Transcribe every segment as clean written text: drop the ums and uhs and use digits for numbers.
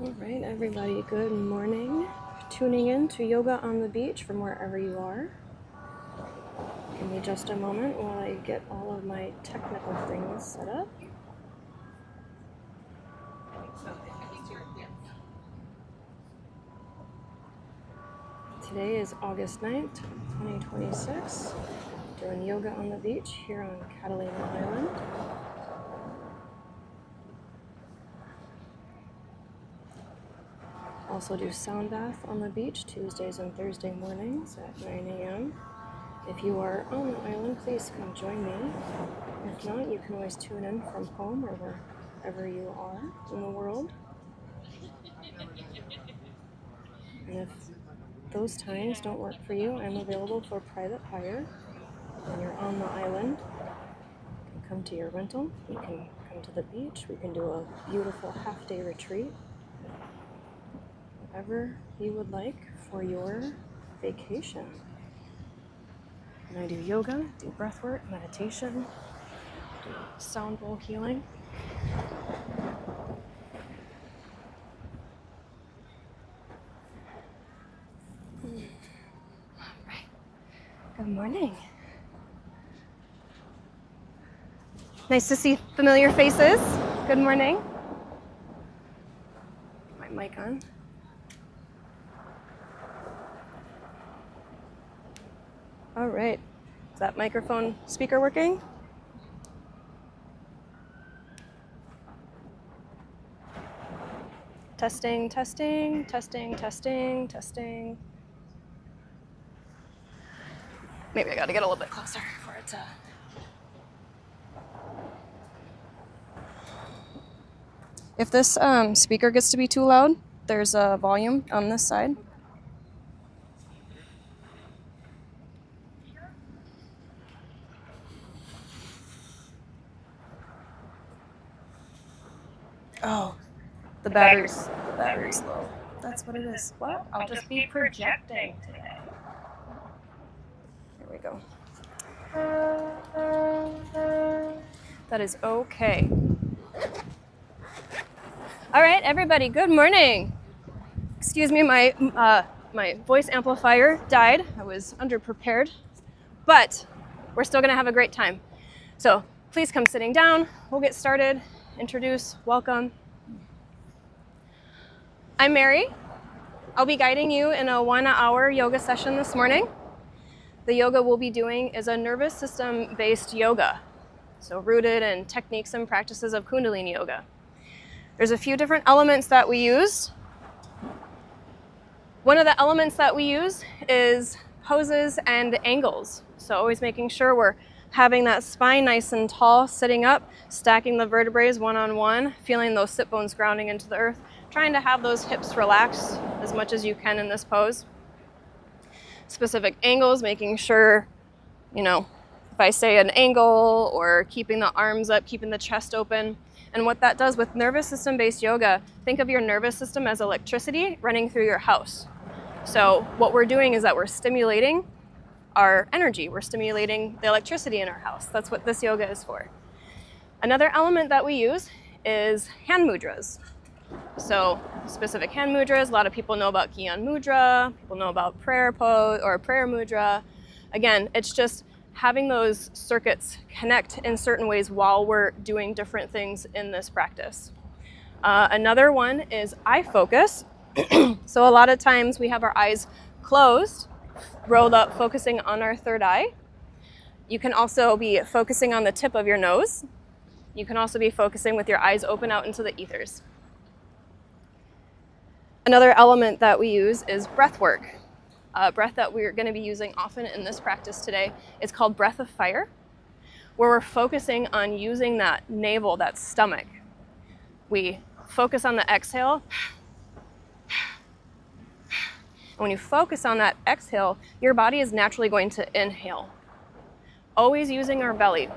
All right, everybody, good morning. Tuning in to Yoga on the Beach from wherever you are. Give me just a moment while I get all of my technical things set up. Today is August 9th, 2026. Doing yoga on the beach here on Catalina Island. Also do sound bath on the beach Tuesdays and Thursday mornings at 9 a.m. If you are on the island, please come join me. If not, you can always tune in from home or wherever you are in the world. And if those times don't work for you, I'm available for private hire. When you're on the island, you can come to your rental, you can come to the beach, we can do a beautiful half-day retreat. Whatever you would like for your vacation. And I do yoga, do breathwork, meditation, do sound bowl healing. All right. Good morning. Nice to see familiar faces. Good morning. My mic on. All right. Is that microphone speaker working? Testing, testing, testing, testing, testing. Maybe I gotta get a little bit closer for it to... If this speaker gets to be too loud, there's a volume on this side. Oh, the battery's low. That's what it is. What? I'll just be projecting today. Here we go. That is okay. All right, everybody, good morning. Excuse me, my voice amplifier died. I was underprepared, but we're still gonna have a great time. So please come sitting down. We'll get started. Introduce, welcome. I'm Mary. I'll be guiding you in a 1-hour yoga session this morning. The yoga we'll be doing is a nervous system based yoga. So rooted in techniques and practices of Kundalini yoga. There's a few different elements that we use. One of the elements that we use is poses and angles. So always making sure we're having that spine nice and tall, sitting up, stacking the vertebrae one on one, feeling those sit bones grounding into the earth, trying to have those hips relaxed as much as you can in this pose. Specific angles, making sure, if I say an angle or keeping the arms up, keeping the chest open. And what that does with nervous system based yoga, think of your nervous system as electricity running through your house. So what we're doing is that we're stimulating our energy. We're stimulating the electricity in our house. That's what this yoga is for. Another element that we use is hand mudras. So specific hand mudras, a lot of people know about Gyan Mudra, people know about prayer pose or prayer mudra. Again, it's just having those circuits connect in certain ways while we're doing different things in this practice. Another one is eye focus. So a lot of times we have our eyes closed, rolled up, focusing on our third eye. You can also be focusing on the tip of your nose. You can also be focusing with your eyes open out into the ethers. Another element that we use is breath work. Breath that we're going to be using often in this practice today is called breath of fire, where we're focusing on using that navel, that stomach. We focus on the exhale. And when you focus on that exhale, your body is naturally going to inhale. Always using our belly.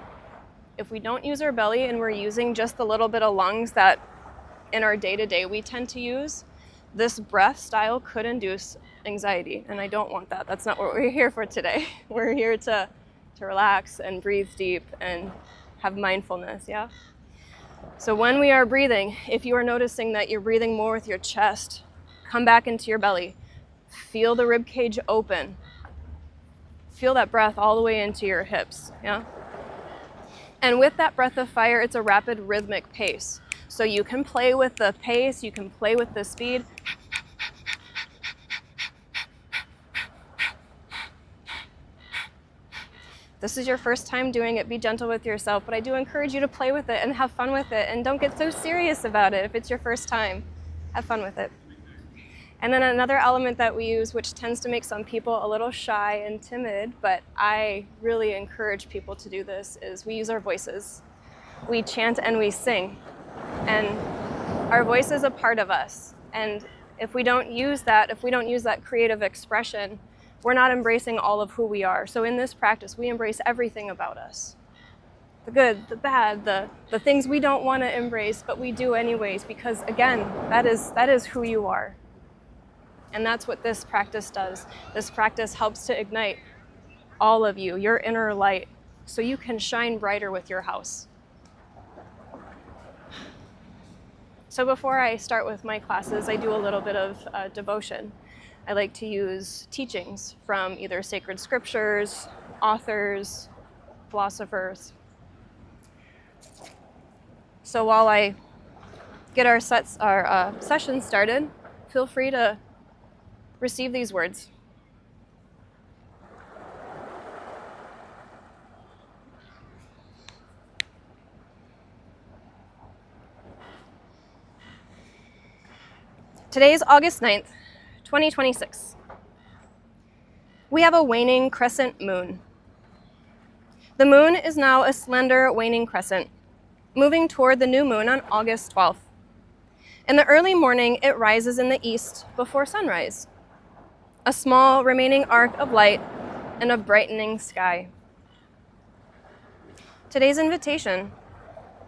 If we don't use our belly and we're using just the little bit of lungs that in our day-to-day we tend to use, this breath style could induce anxiety, and I don't want that. That's not what we're here for today. We're here to relax and breathe deep and have mindfulness, yeah? So when we are breathing, if you are noticing that you're breathing more with your chest, come back into your belly. Feel the rib cage open. Feel that breath all the way into your hips, yeah? And with that breath of fire, it's a rapid rhythmic pace. So you can play with the pace, you can play with the speed. This is your first time doing it, be gentle with yourself, but I do encourage you to play with it and have fun with it, and don't get so serious about it if it's your first time. Have fun with it. And then another element that we use, which tends to make some people a little shy and timid, but I really encourage people to do this, is we use our voices. We chant and we sing, and our voice is a part of us. And if we don't use that creative expression, we're not embracing all of who we are. So in this practice, we embrace everything about us. The good, the bad, the things we don't want to embrace, but we do anyways, because again, that is who you are. And that's what this practice does. This practice helps to ignite all of you, your inner light, so you can shine brighter with your house. So before I start with my classes, I do a little bit of devotion. I like to use teachings from either sacred scriptures, authors, philosophers. So while I get our session started, feel free to receive these words. Today is August 9th, 2026. We have a waning crescent moon. The moon is now a slender waning crescent, moving toward the new moon on August 12th. In the early morning, it rises in the east before sunrise, a small remaining arc of light and a brightening sky. Today's invitation: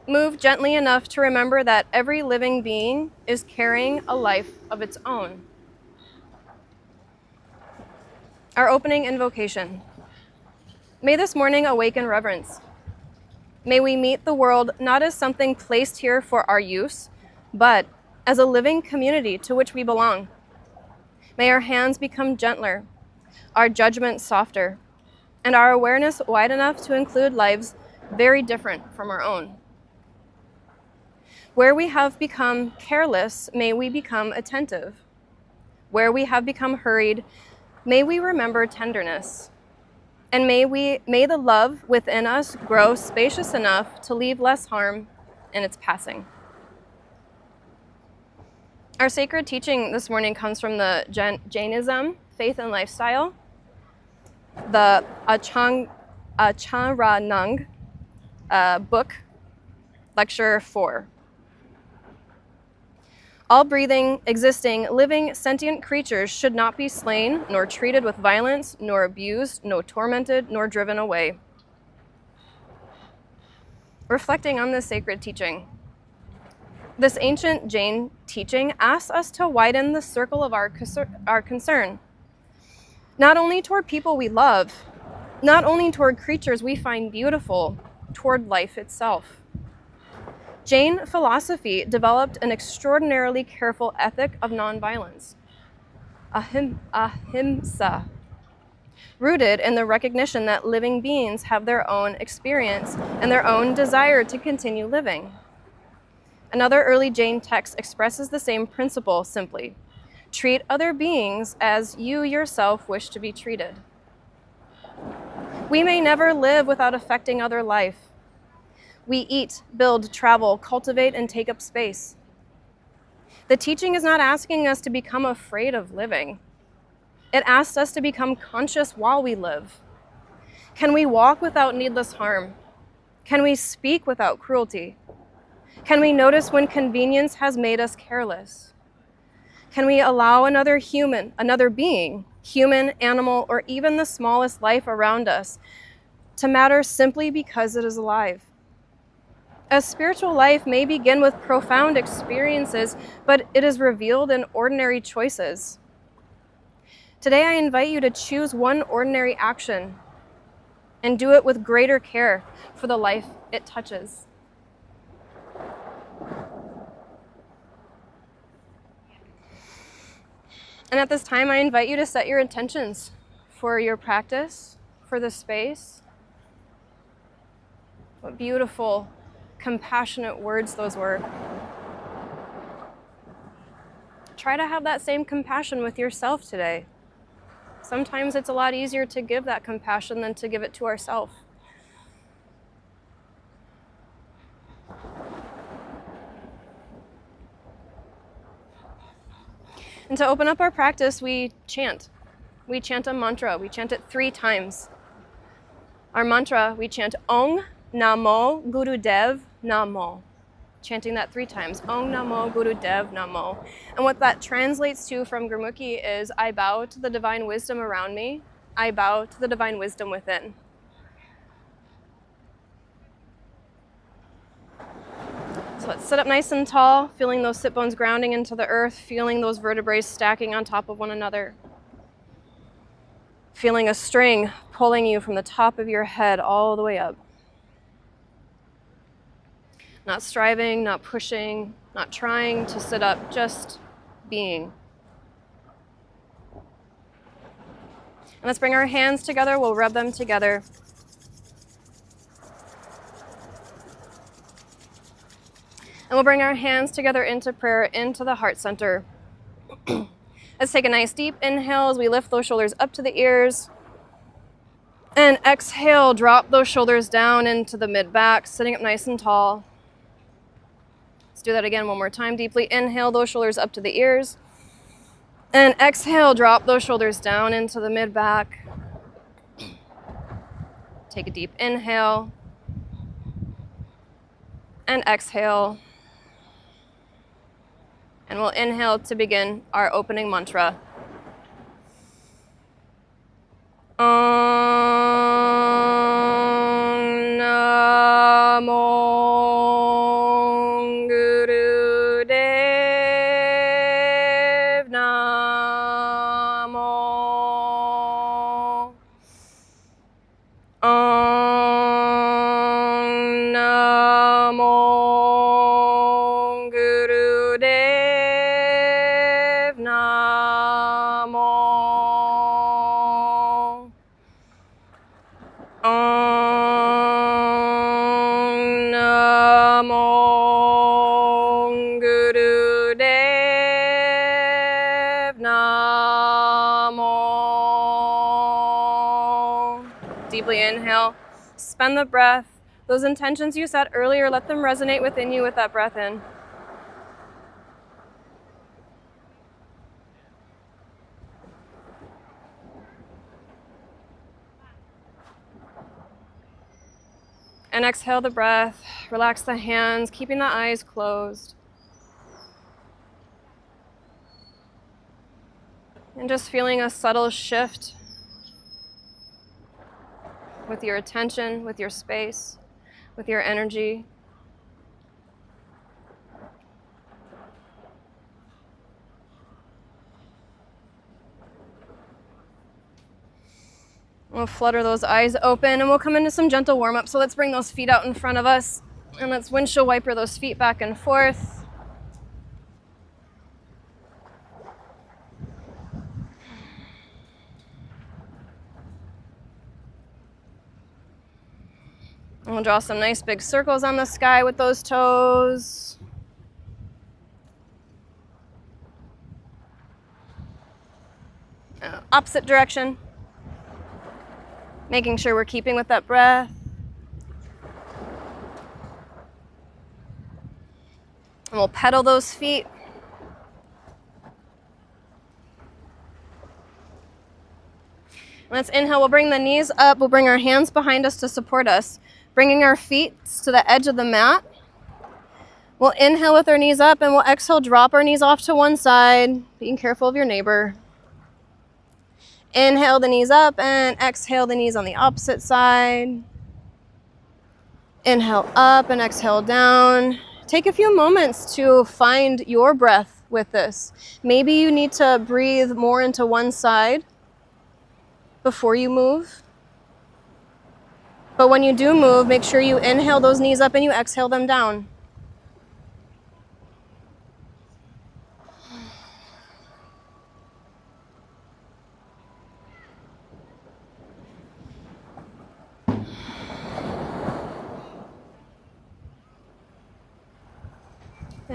move gently enough to remember that every living being is carrying a life of its own. Our opening invocation. May this morning awaken reverence. May we meet the world not as something placed here for our use, but as a living community to which we belong. May our hands become gentler, our judgment softer, and our awareness wide enough to include lives very different from our own. Where we have become careless, may we become attentive. Where we have become hurried, may we remember tenderness. And may the love within us grow spacious enough to leave less harm in its passing. Our sacred teaching this morning comes from the Jainism, Faith and Lifestyle, the Acharanang book, lecture 4. All breathing, existing, living, sentient creatures should not be slain, nor treated with violence, nor abused, nor tormented, nor driven away. Reflecting on this sacred teaching, this ancient Jain teaching asks us to widen the circle of our concern, not only toward people we love, not only toward creatures we find beautiful, toward life itself. Jain philosophy developed an extraordinarily careful ethic of nonviolence, ahimsa, rooted in the recognition that living beings have their own experience and their own desire to continue living. Another early Jain text expresses the same principle simply: treat other beings as you yourself wish to be treated. We may never live without affecting other life. We eat, build, travel, cultivate, and take up space. The teaching is not asking us to become afraid of living. It asks us to become conscious while we live. Can we walk without needless harm? Can we speak without cruelty? Can we notice when convenience has made us careless? Can we allow another human, another being, human, animal, or even the smallest life around us to matter simply because it is alive? A spiritual life may begin with profound experiences, but it is revealed in ordinary choices. Today, I invite you to choose one ordinary action and do it with greater care for the life it touches. And at this time, I invite you to set your intentions for your practice, for the space. What beautiful, compassionate words those were. Try to have that same compassion with yourself today. Sometimes it's a lot easier to give that compassion than to give it to ourselves. And to open up our practice, we chant. We chant a mantra. We chant it 3 times. Our mantra, we chant Om Namo Gurudev Namo. Chanting that 3 times. Om Namo Gurudev Namo. And what that translates to from Gurmukhi is, I bow to the divine wisdom around me. I bow to the divine wisdom within. So let's sit up nice and tall, feeling those sit bones grounding into the earth, feeling those vertebrae stacking on top of one another. Feeling a string pulling you from the top of your head all the way up. Not striving, not pushing, not trying to sit up, just being. And let's bring our hands together, we'll rub them together. And we'll bring our hands together into prayer, into the heart center. Let's take a nice deep inhale as we lift those shoulders up to the ears. And exhale, drop those shoulders down into the mid-back, sitting up nice and tall. Let's do that again one more time. Deeply inhale those shoulders up to the ears. And exhale, drop those shoulders down into the mid-back. Take a deep inhale. And exhale. And we'll inhale to begin our opening mantra. Om Namo Gurudev Namo. Om Namo Gurudev Namo. Om Namo Gurudev Namo. Deeply inhale, spend the breath. Those intentions you set earlier, let them resonate within you with that breath in. And exhale the breath, relax the hands, keeping the eyes closed. And just feeling a subtle shift with your attention, with your space, with your energy. We'll flutter those eyes open and we'll come into some gentle warm-up. So let's bring those feet out in front of us and let's windshield wiper those feet back and forth. And we'll draw some nice big circles on the sky with those toes. Opposite direction. Making sure we're keeping with that breath. And we'll pedal those feet. Let's inhale, we'll bring the knees up, we'll bring our hands behind us to support us, bringing our feet to the edge of the mat. We'll inhale with our knees up and we'll exhale, drop our knees off to one side, being careful of your neighbor. Inhale the knees up and exhale the knees on the opposite side. Inhale up and exhale down. Take a few moments to find your breath with this. Maybe you need to breathe more into one side before you move. But when you do move, make sure you inhale those knees up and you exhale them down.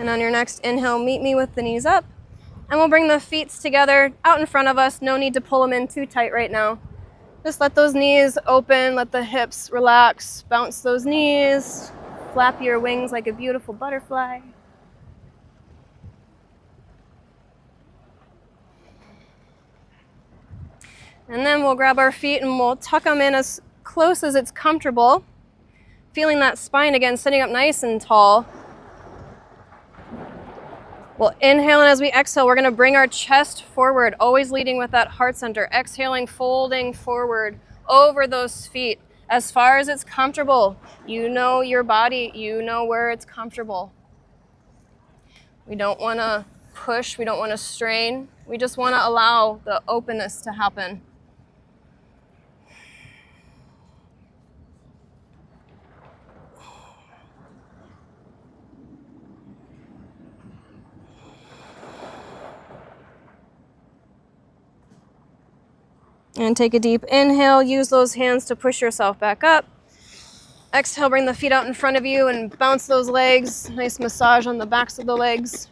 And on your next inhale, meet me with the knees up. And we'll bring the feet together out in front of us. No need to pull them in too tight right now. Just let those knees open, let the hips relax, bounce those knees, flap your wings like a beautiful butterfly. And then we'll grab our feet and we'll tuck them in as close as it's comfortable. Feeling that spine again, sitting up nice and tall. We'll inhale, and as we exhale, we're going to bring our chest forward, always leading with that heart center. Exhaling, folding forward over those feet as far as it's comfortable. You know your body, you know where it's comfortable. We don't want to push, we don't want to strain. We just want to allow the openness to happen. And take a deep inhale. Use those hands to push yourself back up. Exhale, bring the feet out in front of you and bounce those legs. Nice massage on the backs of the legs.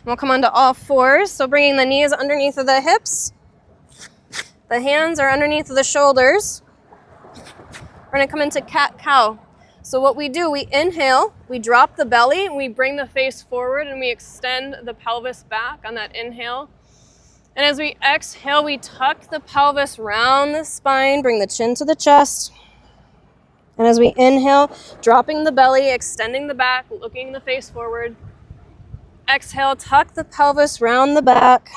We'll come onto all fours. So bringing the knees underneath of the hips. The hands are underneath of the shoulders. We're going to come into cat-cow. So what we do, we inhale, we drop the belly, we bring the face forward, and we extend the pelvis back on that inhale. And as we exhale, we tuck the pelvis round the spine, bring the chin to the chest. And as we inhale, dropping the belly, extending the back, looking the face forward. Exhale, tuck the pelvis round the back.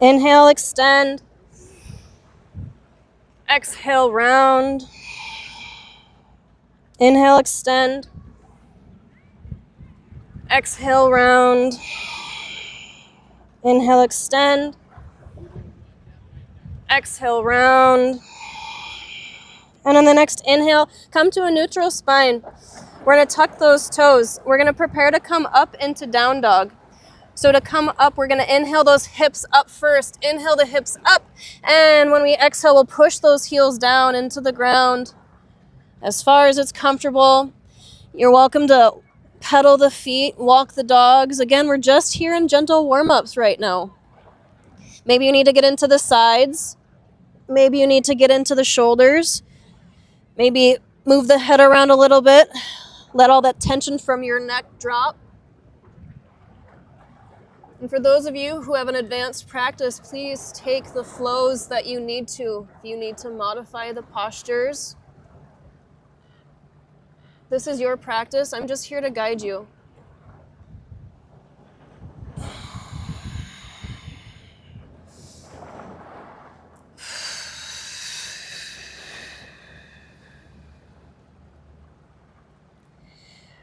Inhale, extend. Exhale, round. Inhale, extend. Exhale, round. Inhale, extend. Exhale, round. And on the next inhale, come to a neutral spine. We're going to tuck those toes. We're going to prepare to come up into down dog. So to come up, we're going to inhale those hips up first. Inhale the hips up. And when we exhale, we'll push those heels down into the ground as far as it's comfortable. You're welcome to pedal the feet, walk the dogs. Again, we're just here in gentle warm-ups right now. Maybe you need to get into the sides. Maybe you need to get into the shoulders. Maybe move the head around a little bit. Let all that tension from your neck drop. And for those of you who have an advanced practice, please take the flows that you need to. If you need to modify the postures, this is your practice. I'm just here to guide you.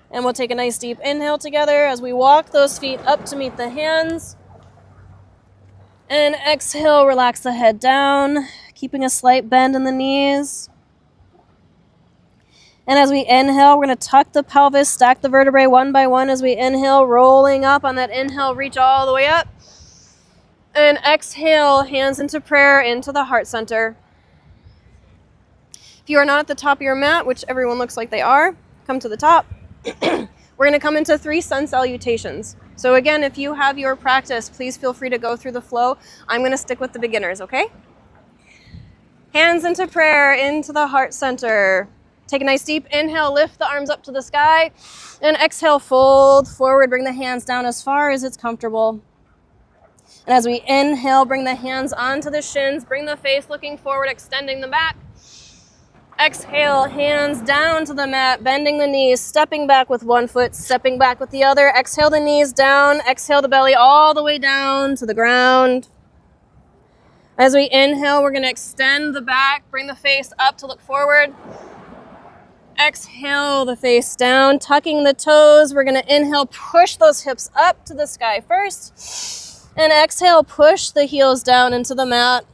And we'll take a nice deep inhale together as we walk those feet up to meet the hands. And exhale, relax the head down, keeping a slight bend in the knees. And as we inhale, we're going to tuck the pelvis, stack the vertebrae one by one as we inhale, rolling up. On that inhale, reach all the way up. And exhale, hands into prayer, into the heart center. If you are not at the top of your mat, which everyone looks like they are, come to the top. We're going to come into 3 sun salutations. So again, if you have your practice, please feel free to go through the flow. I'm going to stick with the beginners, okay? Hands into prayer, into the heart center. Take a nice deep inhale, lift the arms up to the sky, and exhale, fold forward, bring the hands down as far as it's comfortable. And as we inhale, bring the hands onto the shins, bring the face looking forward, extending the back. Exhale, hands down to the mat, bending the knees, stepping back with one foot, stepping back with the other. Exhale the knees down, exhale the belly all the way down to the ground. As we inhale, we're going to extend the back, bring the face up to look forward. Exhale the face down, tucking the toes. We're going to inhale, push those hips up to the sky first. And exhale, push the heels down into the mat.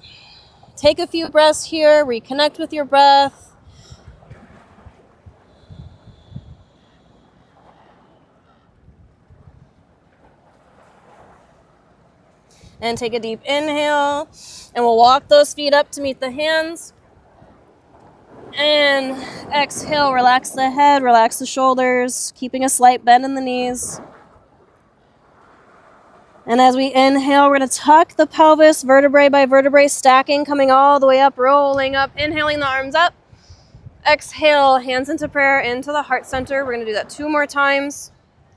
Take a few breaths here, reconnect with your breath. And take a deep inhale. And we'll walk those feet up to meet the hands. And exhale, relax the head, relax the shoulders, keeping a slight bend in the knees. And as we inhale, we're going to tuck the pelvis, vertebrae by vertebrae, stacking, coming all the way up, rolling up, inhaling the arms up. Exhale, hands into prayer, into the heart center. We're going to do that 2 more times.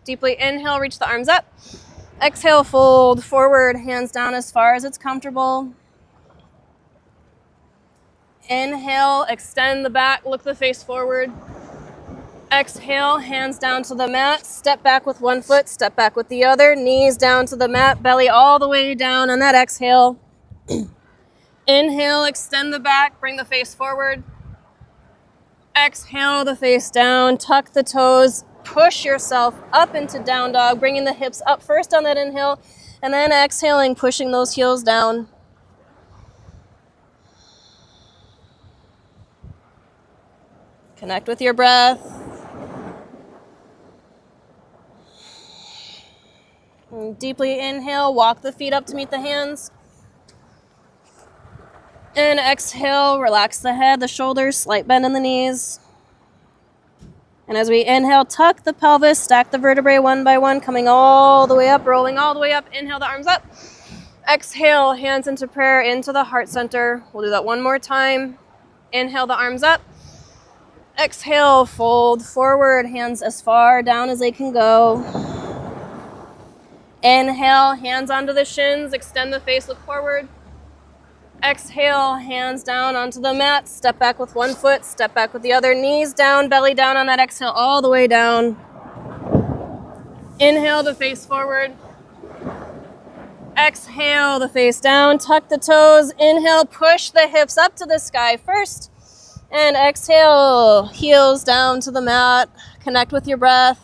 Deeply inhale, reach the arms up. Exhale, fold forward, hands down as far as it's comfortable. Inhale, extend the back, look the face forward. Exhale, hands down to the mat. Step back with one foot, step back with the other. Knees down to the mat, belly all the way down on that exhale. Inhale, extend the back, bring the face forward. Exhale, the face down, tuck the toes, push yourself up into down dog, bringing the hips up first on that inhale, and then exhaling, pushing those heels down. Connect with your breath. And deeply inhale, walk the feet up to meet the hands. And exhale, relax the head, the shoulders, slight bend in the knees. And as we inhale, tuck the pelvis, stack the vertebrae one by one, coming all the way up, rolling all the way up. Inhale the arms up. Exhale, hands into prayer, into the heart center. We'll do that 1 more time. Inhale the arms up. Exhale, fold forward, hands as far down as they can go. Inhale, hands onto the shins, extend the face, look forward. Exhale, hands down onto the mat, step back with one foot, step back with the other, knees down, belly down on that exhale, all the way down. Inhale, the face forward. Exhale, the face down, tuck the toes. Inhale, push the hips up to the sky first. And exhale, heels down to the mat. Connect with your breath.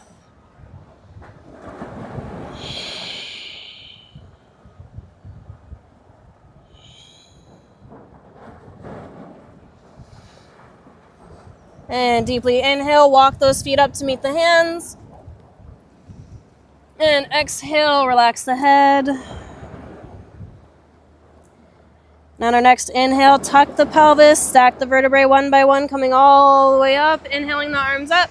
And deeply inhale, walk those feet up to meet the hands. And exhale, relax the head. Now on our next inhale, tuck the pelvis, stack the vertebrae one by one, coming all the way up. Inhaling the arms up.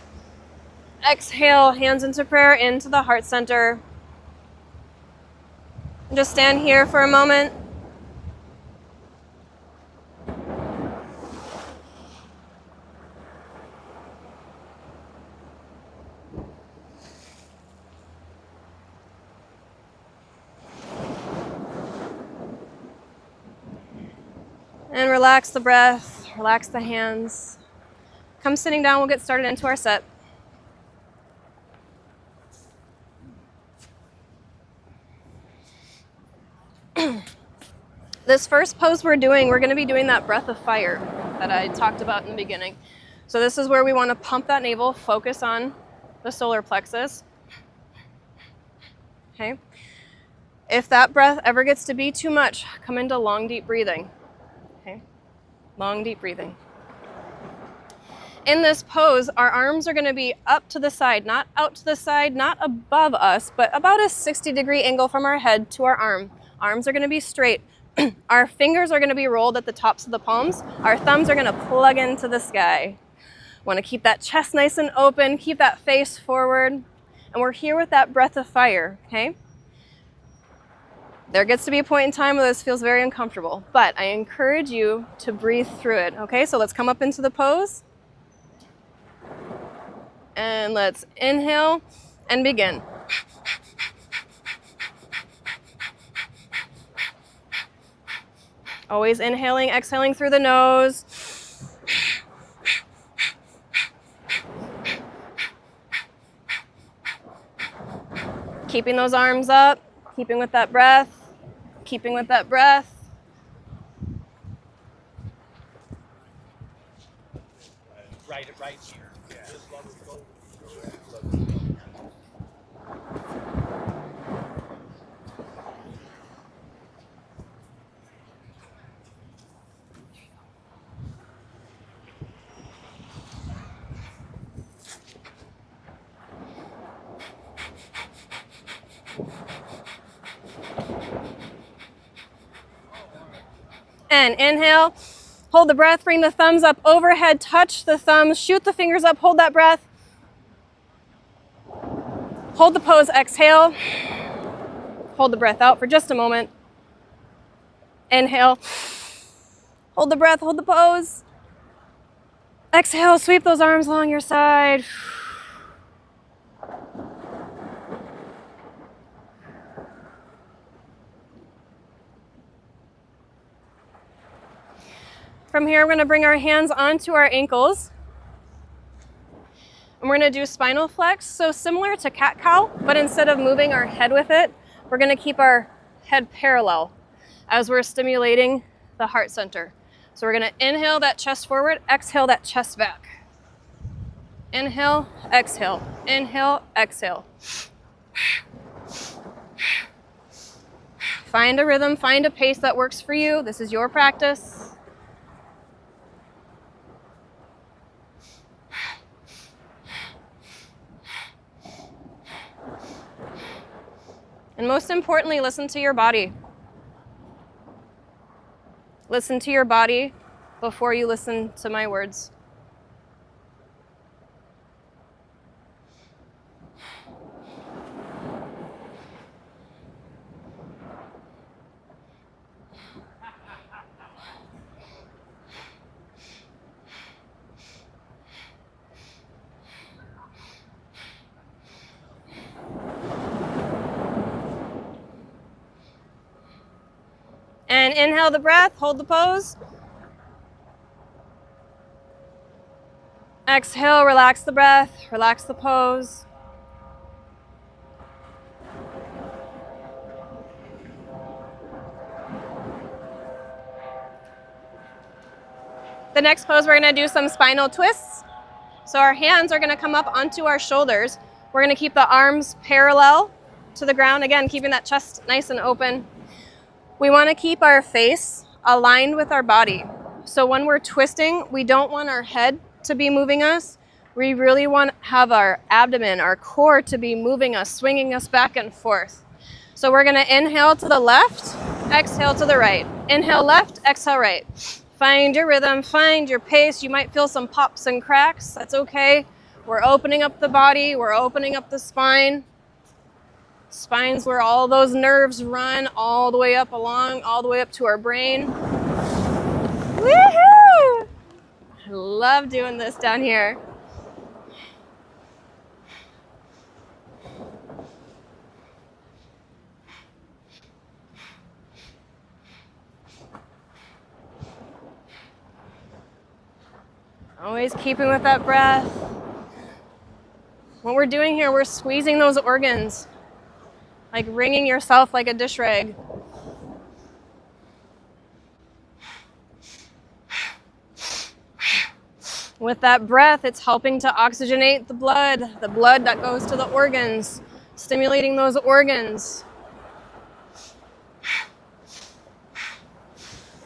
Exhale, hands into prayer, into the heart center. Just stand here for a moment. And relax the breath, relax the hands. Come sitting down, we'll get started into our set. This first pose we're going to be doing that breath of fire that I talked about in the beginning. So this is where we want to pump that navel, focus on the solar plexus. Okay. If that breath ever gets to be too much, come into long, deep breathing. Okay. Long, deep breathing. In this pose, our arms are going to be up to the side, not out to the side, not above us, but about a 60-degree angle from our head to our arm. Arms are going to be straight. Our fingers are going to be rolled at the tops of the palms. Our thumbs are going to plug into the sky. Want to keep that chest nice and open, keep that face forward. And we're here with that breath of fire, okay? There gets to be a point in time where this feels very uncomfortable, but I encourage you to breathe through it, okay? So let's come up into the pose. And let's inhale and begin. Always inhaling, exhaling through the nose. Keeping those arms up, keeping with that breath, keeping with that breath. Right here. Yeah. And inhale, Hold the breath, bring the thumbs up overhead, touch the thumbs, shoot the fingers up, hold that breath. Hold the pose, exhale. Hold the breath out for just a moment. Inhale. Hold the breath, hold the pose. Exhale, sweep those arms along your side. From here, we're going to bring our hands onto our ankles. And we're going to do spinal flex, so similar to cat-cow, but instead of moving our head with it, we're going to keep our head parallel as we're stimulating the heart center. So we're going to inhale that chest forward, exhale that chest back. Inhale, exhale, inhale, exhale. Find a rhythm, find a pace that works for you. This is your practice. And most importantly, listen to your body. Listen to your body before you listen to my words. And inhale the breath, hold the pose. Exhale, relax the breath, relax the pose. The next pose, we're going to do some spinal twists. So our hands are going to come up onto our shoulders. We're going to keep the arms parallel to the ground. Again, keeping that chest nice and open. We want to keep our face aligned with our body. So when we're twisting, we don't want our head to be moving us. We really want to have our abdomen, our core to be moving us, swinging us back and forth. So we're going to inhale to the left, exhale to the right. Inhale left, exhale right. Find your rhythm, find your pace. You might feel some pops and cracks. That's okay. We're opening up the body. We're opening up the spine. Spine's where all those nerves run all the way up along, all the way up to our brain. Woohoo! I love doing this down here. Always keeping with that breath. What we're doing here, we're squeezing those organs. Like wringing yourself like a dish rag. With that breath, it's helping to oxygenate the blood that goes to the organs, stimulating those organs.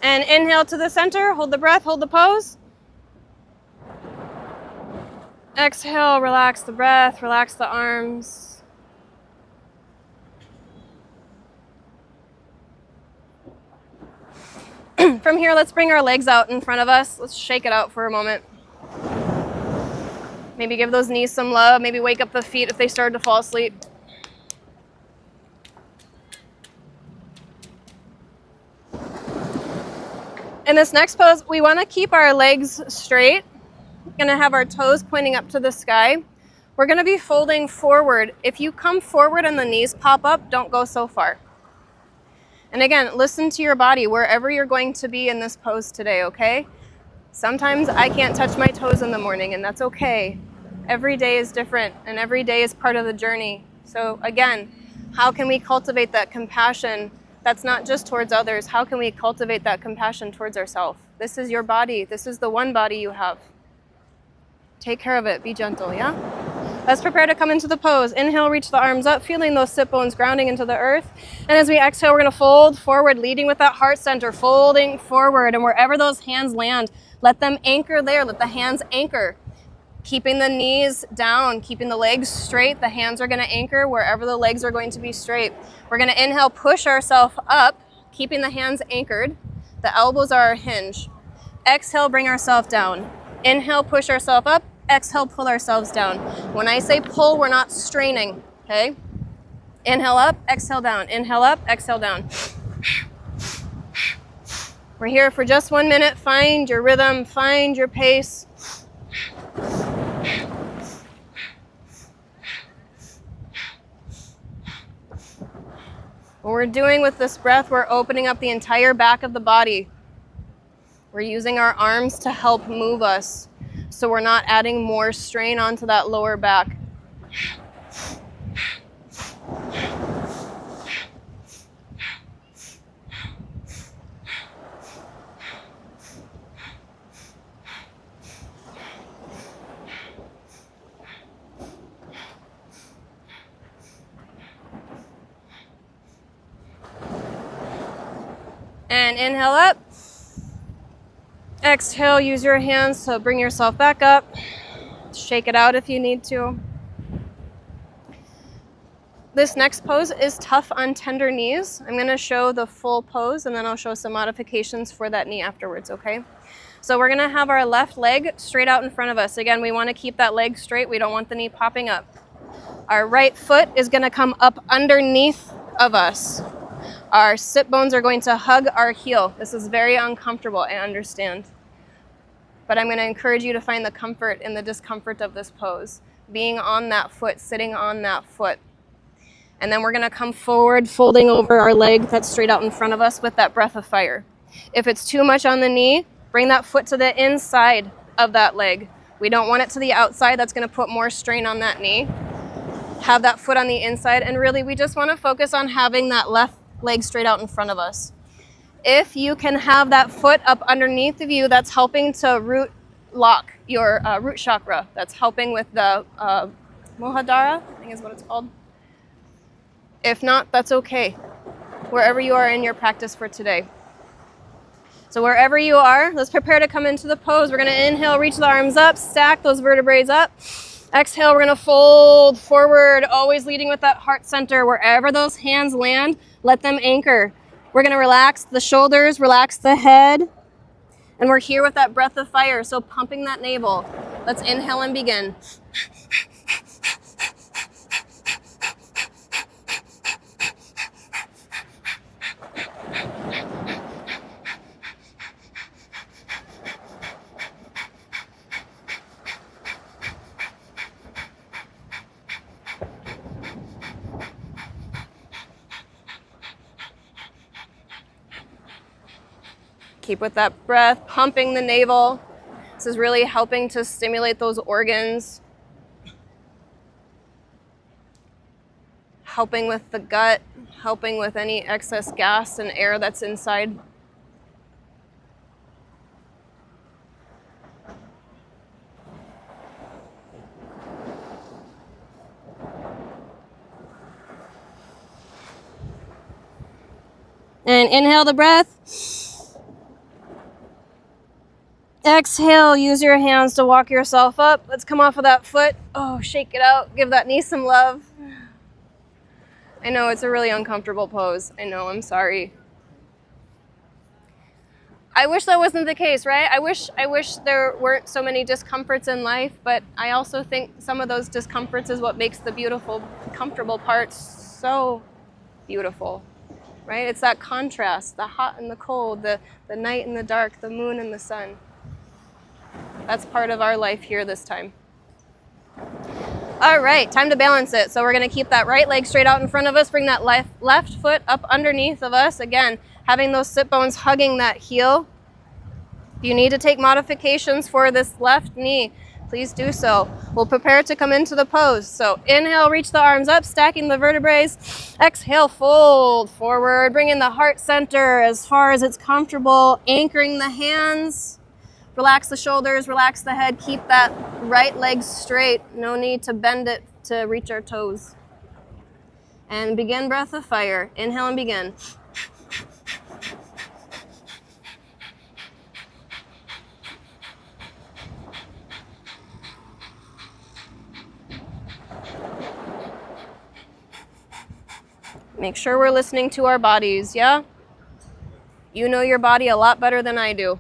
And inhale to the center, hold the breath, hold the pose. Exhale, relax the breath, relax the arms. From here, let's bring our legs out in front of us. Let's shake it out for a moment. Maybe give those knees some love. Maybe wake up the feet if they started to fall asleep. In this next pose, we want to keep our legs straight. We're going to have our toes pointing up to the sky. We're going to be folding forward. If you come forward and the knees pop up, don't go so far. And again, listen to your body wherever you're going to be in this pose today, okay? Sometimes I can't touch my toes in the morning, and that's okay. Every day is different, and every day is part of the journey. So again, how can we cultivate that compassion that's not just towards others? How can we cultivate that compassion towards ourselves? This is your body. This is the one body you have. Take care of it. Be gentle, yeah? Let's prepare to come into the pose. Inhale, reach the arms up, feeling those sit bones grounding into the earth. And as we exhale, we're going to fold forward, leading with that heart center, folding forward. And wherever those hands land, let them anchor there. Let the hands anchor. Keeping the knees down, keeping the legs straight. The hands are going to anchor wherever the legs are going to be straight. We're going to inhale, push ourselves up, keeping the hands anchored. The elbows are our hinge. Exhale, bring ourselves down. Inhale, push ourselves up. Exhale, pull ourselves down. When I say pull, we're not straining, okay? Inhale up, exhale down. Inhale up, exhale down. We're here for just 1 minute. Find your rhythm, find your pace. What we're doing with this breath, we're opening up the entire back of the body. We're using our arms to help move us, so we're not adding more strain onto that lower back. And inhale up. Exhale, use your hands to bring yourself back up. Shake it out if you need to. This next pose is tough on tender knees. I'm going to show the full pose and then I'll show some modifications for that knee afterwards, okay? So we're going to have our left leg straight out in front of us. Again, we want to keep that leg straight. We don't want the knee popping up. Our right foot is going to come up underneath of us. Our sit bones are going to hug our heel. This is very uncomfortable, I understand. But I'm going to encourage you to find the comfort in the discomfort of this pose. Being on that foot, sitting on that foot. And then we're going to come forward, folding over our leg that's straight out in front of us with that breath of fire. If it's too much on the knee, bring that foot to the inside of that leg. We don't want it to the outside. That's going to put more strain on that knee. Have that foot on the inside. And really, we just want to focus on having that left leg straight out in front of us. If you can have that foot up underneath of you, that's helping to root lock your root chakra. That's helping with the Muladhara, I think is what it's called. If not, that's okay, wherever you are in your practice for today. So wherever you are, let's prepare to come into the pose. We're going to inhale, reach the arms up, stack those vertebrae up. Exhale, we're going to fold forward, always leading with that heart center. Wherever those hands land, let them anchor. We're going to relax the shoulders, relax the head. And we're here with that breath of fire, so pumping that navel. Let's inhale and begin. Keep with that breath, pumping the navel. This is really helping to stimulate those organs. Helping with the gut, helping with any excess gas and air that's inside. And inhale the breath. Exhale, use your hands to walk yourself up. Let's come off of that foot. Oh, shake it out. Give that knee some love. I know it's a really uncomfortable pose. I know, I'm sorry. I wish that wasn't the case, right? I wish there weren't so many discomforts in life, but I also think some of those discomforts is what makes the beautiful, comfortable parts so beautiful, right? It's that contrast, the hot and the cold, the night and the dark, the moon and the sun. That's part of our life here this time. All right, time to balance it. So we're going to keep that right leg straight out in front of us. Bring that left foot up underneath of us. Again, having those sit bones hugging that heel. If you need to take modifications for this left knee, please do so. We'll prepare to come into the pose. So inhale, reach the arms up, stacking the vertebrae. Exhale, fold forward, bring in the heart center as far as it's comfortable, anchoring the hands. Relax the shoulders, relax the head, keep that right leg straight. No need to bend it to reach our toes. And begin breath of fire. Inhale and begin. Make sure we're listening to our bodies, yeah? You know your body a lot better than I do.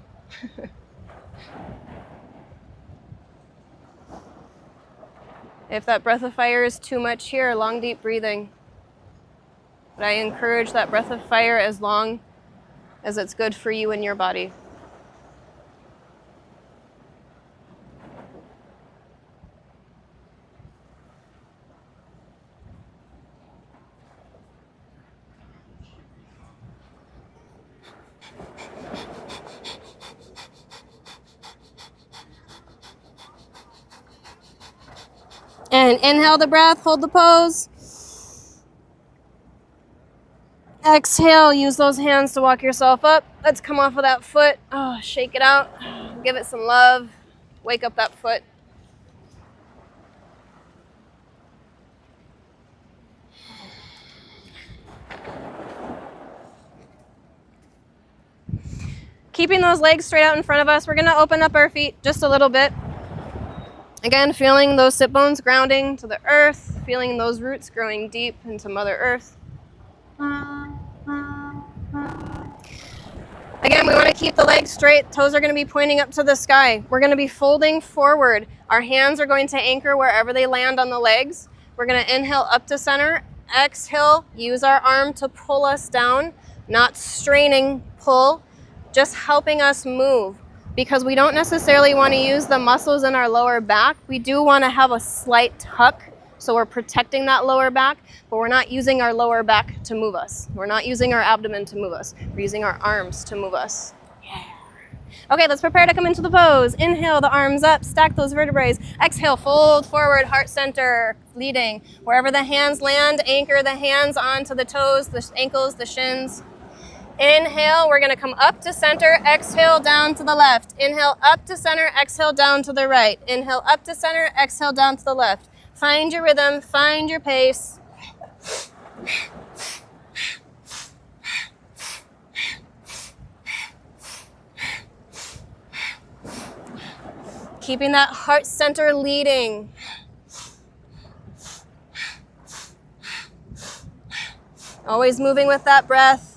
If that breath of fire is too much here, long, deep breathing. But I encourage that breath of fire as long as it's good for you and your body. And inhale the breath, hold the pose. Exhale, use those hands to walk yourself up. Let's come off of that foot. Oh, shake it out. Give it some love. Wake up that foot. Keeping those legs straight out in front of us, we're going to open up our feet just a little bit. Again, feeling those sit bones grounding to the earth, feeling those roots growing deep into Mother Earth. Again, we want to keep the legs straight. Toes are going to be pointing up to the sky. We're going to be folding forward. Our hands are going to anchor wherever they land on the legs. We're going to inhale up to center. Exhale, use our arm to pull us down, not straining, pull, just helping us move. Because we don't necessarily want to use the muscles in our lower back. We do want to have a slight tuck, so we're protecting that lower back, but we're not using our lower back to move us. We're not using our abdomen to move us. We're using our arms to move us. Yeah. Okay, let's prepare to come into the pose. Inhale, the arms up, stack those vertebrae. Exhale, fold forward, heart center, leading. Wherever the hands land, anchor the hands onto the toes, the ankles, the shins. Inhale, we're going to come up to center, exhale down to the left. Inhale up to center, exhale down to the right. Inhale up to center, exhale down to the left. Find your rhythm, find your pace. Keeping that heart center leading. Always moving with that breath.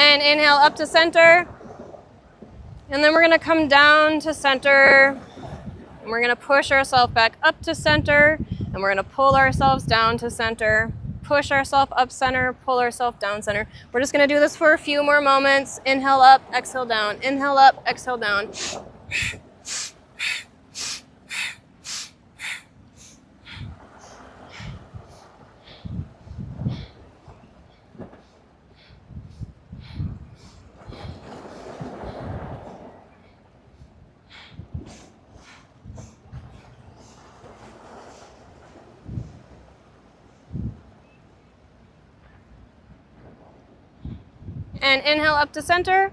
And inhale up to center. And then we're going to come down to center. And we're going to push ourselves back up to center. And we're going to pull ourselves down to center. Push ourselves up center, pull ourselves down center. We're just going to do this for a few more moments. Inhale up, exhale down. Inhale up, exhale down. And inhale up to center.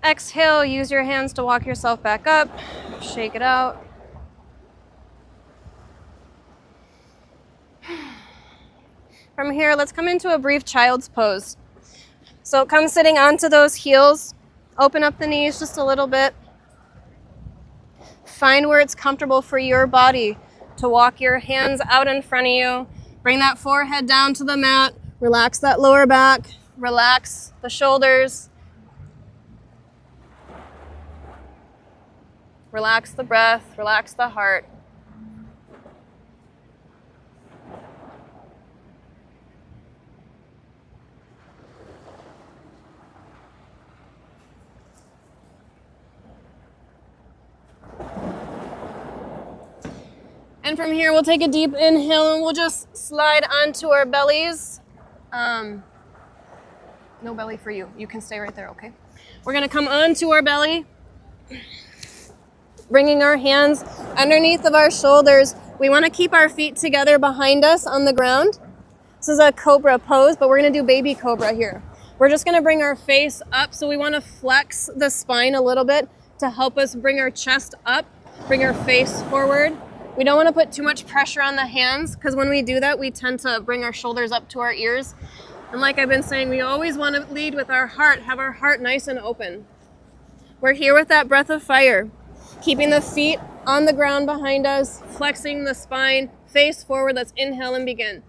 Exhale, use your hands to walk yourself back up. Shake it out. From here, let's come into a brief child's pose. So come sitting onto those heels. Open up the knees just a little bit. Find where it's comfortable for your body to walk your hands out in front of you. Bring that forehead down to the mat. Relax that lower back. Relax the shoulders. Relax the breath. Relax the heart. And from here, we'll take a deep inhale and we'll just slide onto our bellies. No belly for you. You can stay right there, okay? We're gonna come onto our belly, bringing our hands underneath of our shoulders. We wanna keep our feet together behind us on the ground. This is a cobra pose, but we're gonna do baby cobra here. We're just gonna bring our face up. So we wanna flex the spine a little bit to help us bring our chest up, bring our face forward. We don't wanna put too much pressure on the hands because when we do that, we tend to bring our shoulders up to our ears. And like I've been saying, we always wanna lead with our heart, have our heart nice and open. We're here with that breath of fire, keeping the feet on the ground behind us, flexing the spine, face forward. Let's inhale and begin.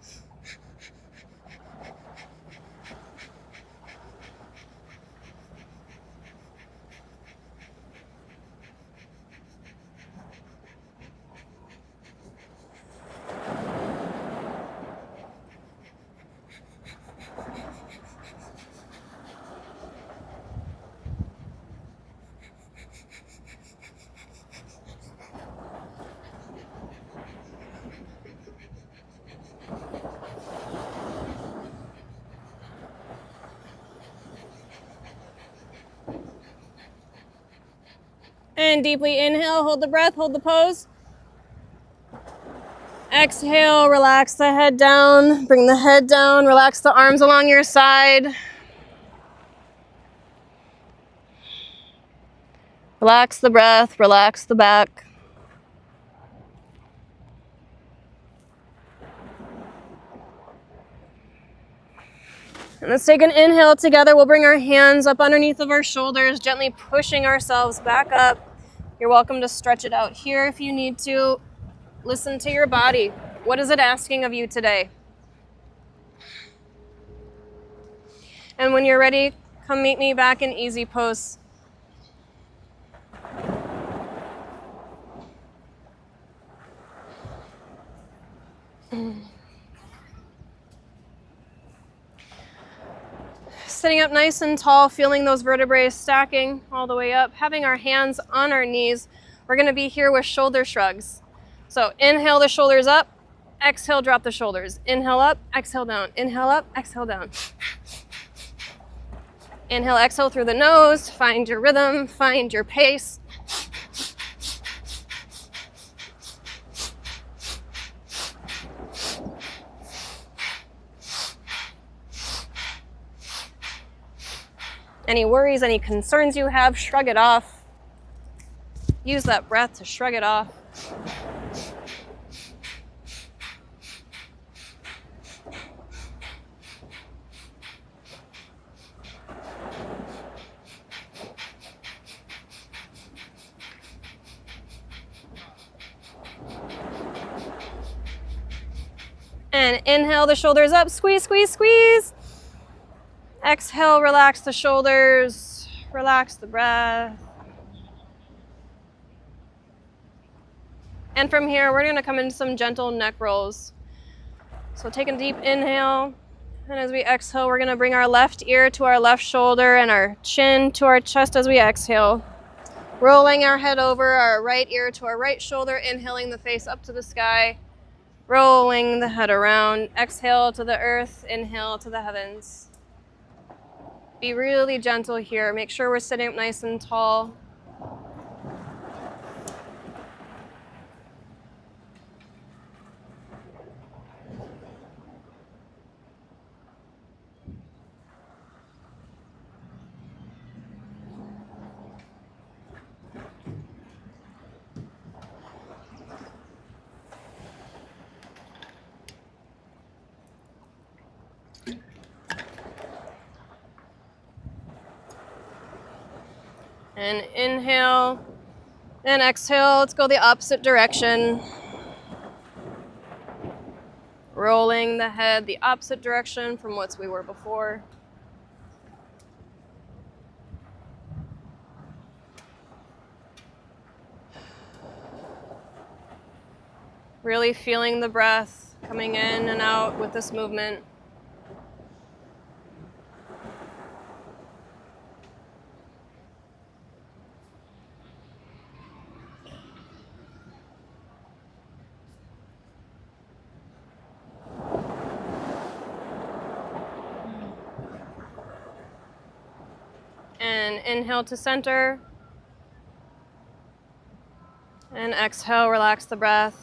And deeply inhale, hold the breath, hold the pose. Exhale, relax the head down, bring the head down, relax the arms along your side. Relax the breath, relax the back. And let's take an inhale together. We'll bring our hands up underneath of our shoulders, gently pushing ourselves back up. You're welcome to stretch it out here if you need to. Listen to your body. What is it asking of you today? And when you're ready, come meet me back in easy pose. Sitting up nice and tall, feeling those vertebrae stacking all the way up, having our hands on our knees. We're going to be here with shoulder shrugs. So inhale the shoulders up, exhale, drop the shoulders. Inhale up, exhale down. Inhale up, exhale down. Inhale, exhale through the nose. Find your rhythm, find your pace. Any worries, any concerns you have, shrug it off. Use that breath to shrug it off. And inhale the shoulders up, squeeze, squeeze, squeeze. Exhale, relax the shoulders, relax the breath. And from here, we're gonna come into some gentle neck rolls. So take a deep inhale, and as we exhale, we're gonna bring our left ear to our left shoulder and our chin to our chest as we exhale. Rolling our head over, our right ear to our right shoulder, inhaling the face up to the sky. Rolling the head around, exhale to the earth, inhale to the heavens. Be really gentle here. Make sure we're sitting up nice and tall. And inhale and exhale. Let's go the opposite direction. Rolling the head the opposite direction from what we were before. Really feeling the breath coming in and out with this movement. And inhale to center. And exhale, relax the breath.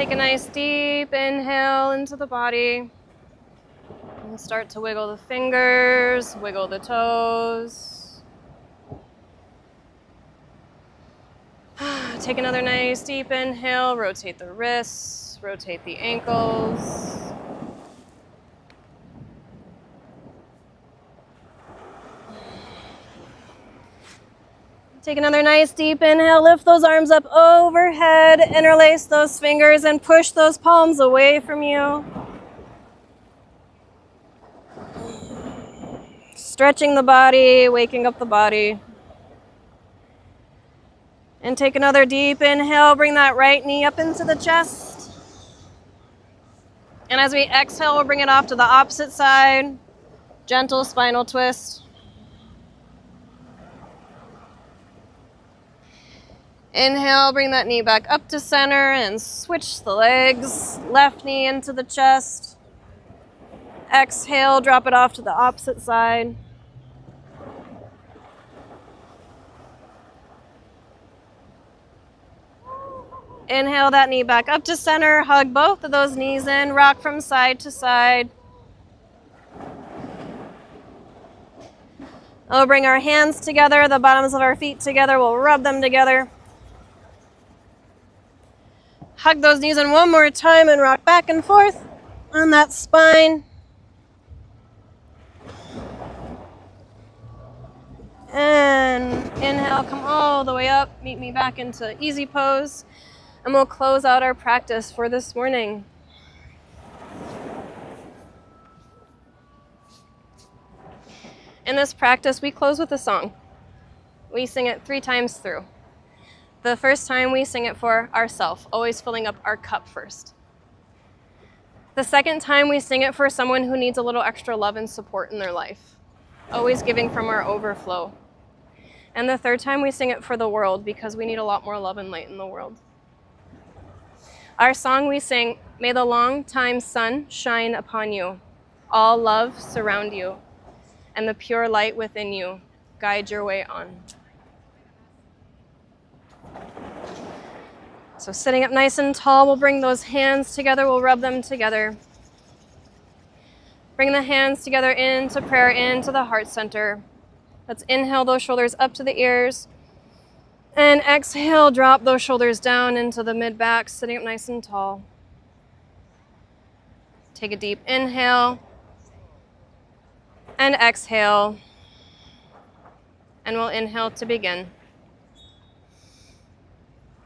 Take a nice deep inhale into the body. And start to wiggle the fingers, wiggle the toes. Take another nice deep inhale, rotate the wrists, rotate the ankles. Take another nice deep inhale, lift those arms up overhead, interlace those fingers and push those palms away from you. Stretching the body, waking up the body. And take another deep inhale, bring that right knee up into the chest. And as we exhale, we'll bring it off to the opposite side. Gentle spinal twist. Inhale, bring that knee back up to center and switch the legs. Left knee into the chest. Exhale, drop it off to the opposite side. Inhale that knee back up to center. Hug both of those knees in. Rock from side to side. We'll bring our hands together, the bottoms of our feet together. We'll rub them together. Hug those knees in one more time and rock back and forth on that spine. And inhale, come all the way up. Meet me back into easy pose. And we'll close out our practice for this morning. In this practice, we close with a song. We sing it 3 times through. The first time we sing it for ourselves, always filling up our cup first. The second time we sing it for someone who needs a little extra love and support in their life, always giving from our overflow. And the third time we sing it for the world because we need a lot more love and light in the world. Our song we sing, may the long time sun shine upon you, all love surround you, and the pure light within you guide your way on. So sitting up nice and tall, we'll bring those hands together, we'll rub them together. Bring the hands together into prayer, into the heart center. Let's inhale those shoulders up to the ears. And exhale, drop those shoulders down into the mid-back, sitting up nice and tall. Take a deep inhale. And exhale. And we'll inhale to begin.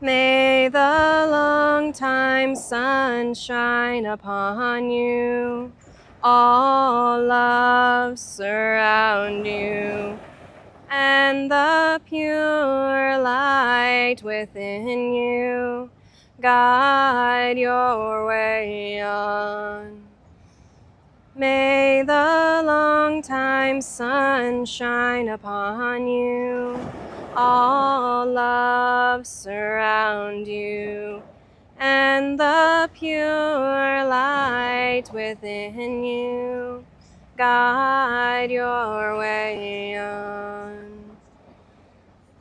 May the long time sun shine upon you, all love surround you, and the pure light within you guide your way on. May the long time sun shine upon you, all love surround you, and the pure light within you guide your way on.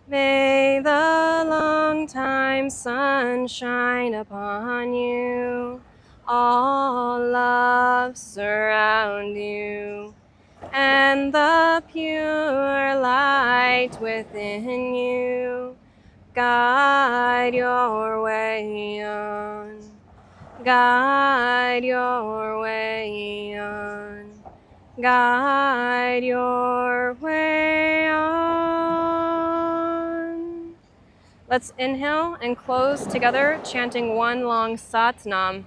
May the long time sun shine upon you, all love surround you, and the pure light within you guide your way on. Guide your way on. Guide your way on. Let's inhale and close together, chanting one long Sat Nam.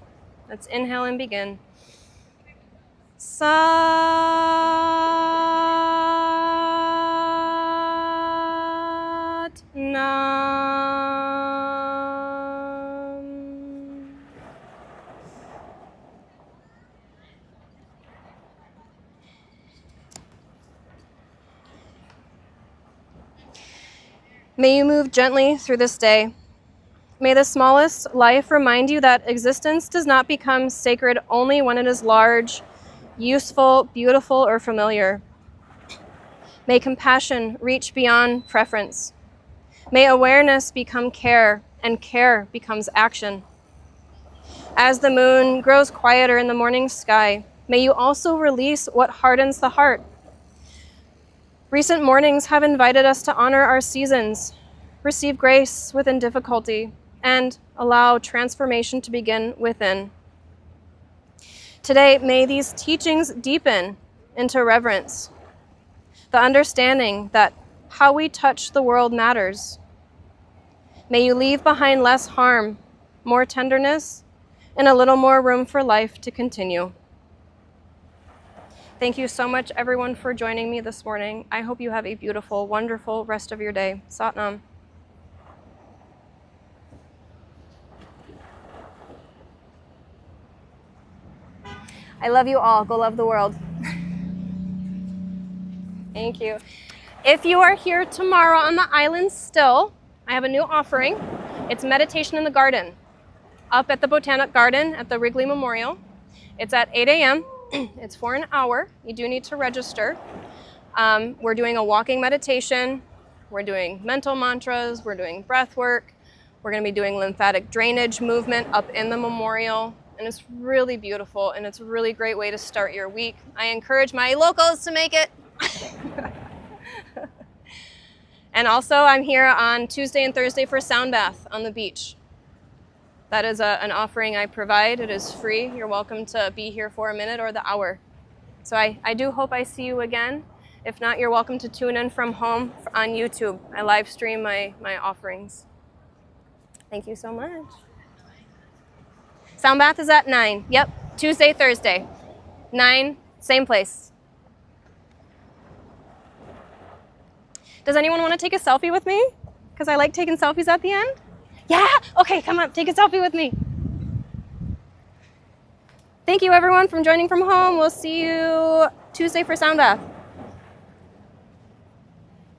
Let's inhale and begin. Sat Nam. May you move gently through this day. May the smallest life remind you that existence does not become sacred only when it is large, useful, beautiful, or familiar. May compassion reach beyond preference. May awareness become care, and care becomes action. As the moon grows quieter in the morning sky, may you also release what hardens the heart. Recent mornings have invited us to honor our seasons, receive grace within difficulty, and allow transformation to begin within. Today, may these teachings deepen into reverence, the understanding that how we touch the world matters. May you leave behind less harm, more tenderness, and a little more room for life to continue. Thank you so much, everyone, for joining me this morning. I hope you have a beautiful, wonderful rest of your day. Sat Nam. I love you all. Go love the world. Thank you. If you are here tomorrow on the island still, I have a new offering. It's Meditation in the Garden, up at the Botanic Garden at the Wrigley Memorial. It's at 8 a.m. It's for an hour. You do need to register. We're doing a walking meditation. We're doing mental mantras. We're doing breath work. We're going to be doing lymphatic drainage movement up in the memorial. And it's really beautiful, and it's a really great way to start your week. I encourage my locals to make it. And also, I'm here on Tuesday and Thursday for sound bath on the beach. That is an offering I provide. It is free. You're welcome to be here for a minute or the hour. So I do hope I see you again. If not, you're welcome to tune in from home on YouTube. I live stream my offerings. Thank you so much. Sound bath is at 9. Yep, Tuesday, Thursday. 9, same place. Does anyone want to take a selfie with me? Because I like taking selfies at the end. Yeah? Okay, come up, take a selfie with me. Thank you, everyone, for joining from home. We'll see you Tuesday for sound bath.